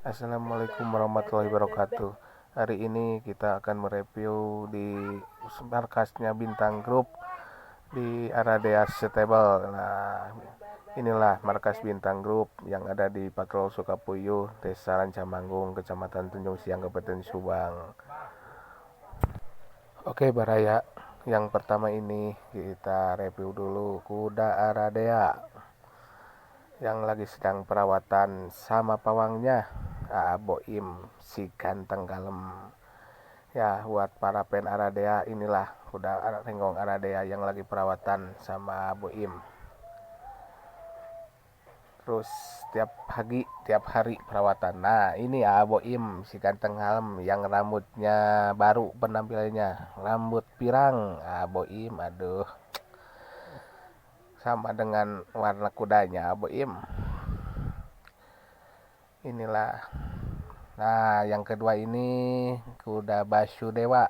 Assalamualaikum warahmatullahi wabarakatuh. Hari ini kita akan mereview di markasnya Bintang Group di Aradea Stable. Nah, inilah markas Bintang Group yang ada di Patrol Sukapuyuh, Desa Rancamanggung, Kecamatan Tanjung Siang, Kabupaten Subang. Oke, Baraya. Yang pertama ini kita review dulu kuda Aradea yang lagi sedang perawatan sama pawangnya, Boim si ganteng kalem. Ya, buat para pen Aradea, inilah kuda renggong Aradea yang lagi perawatan sama Boim. Terus tiap hari perawatan. Nah, ini Boim si ganteng kalem yang rambutnya baru penampilannya, rambut pirang. Boim, aduh, sama dengan warna kudanya Boim. Inilah. Nah, yang kedua ini kuda Basudewa.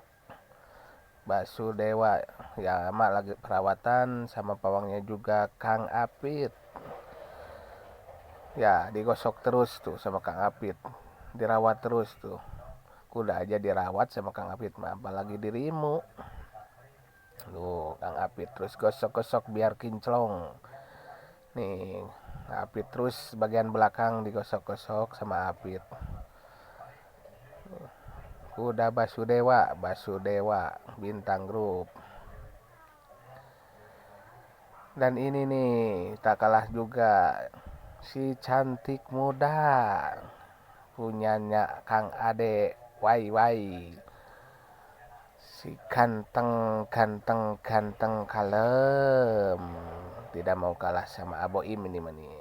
Basudewa ya, mak lagi perawatan sama pawangnya juga Kang Apit. Ya, digosok terus tuh sama Kang Apit. Dirawat terus tuh. Kuda aja dirawat sama Kang Apit, mah apalagi dirimu. Tuh, Kang Apit terus gosok-gosok biar kinclong. Nih, Apit terus bagian belakang digosok-gosok sama Apit. Kuda Basudewa Bintang Group. Dan ini nih tak kalah juga, si cantik muda punyanya Kang Ade Wai, si ganteng kalem, tidak mau kalah sama Aboim ini mani.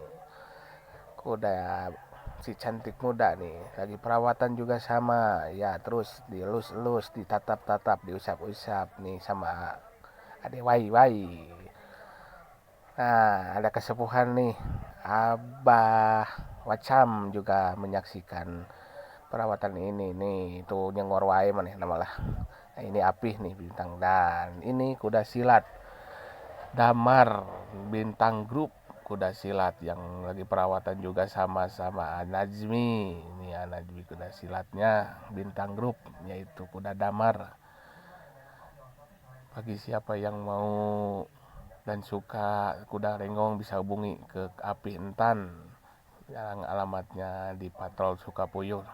Kuda si cantik muda nih lagi perawatan juga sama ya, terus dielus-elus, ditatap-tatap, diusap-usap nih sama Ade Wai. Nah, ada kesepuhan nih, Abah Wacam juga menyaksikan perawatan ini nih. Itu nyengor wae maneh namalah. Nah, ini Apih nih Bintang, dan ini kuda silat Damar Bintang Group, kuda silat yang lagi perawatan juga sama Najmi. Ini ya Najmi kuda silatnya Bintang Group, yaitu kuda Damar. Bagi siapa yang mau dan suka kuda renggong bisa hubungi ke Apih Entan yang alamatnya di Patrol Sukapuyuh,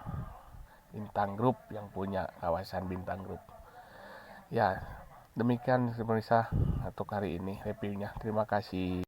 Bintang Group yang punya kawasan Bintang Group. Ya, demikian pemirsa untuk hari ini reviewnya. Terima kasih.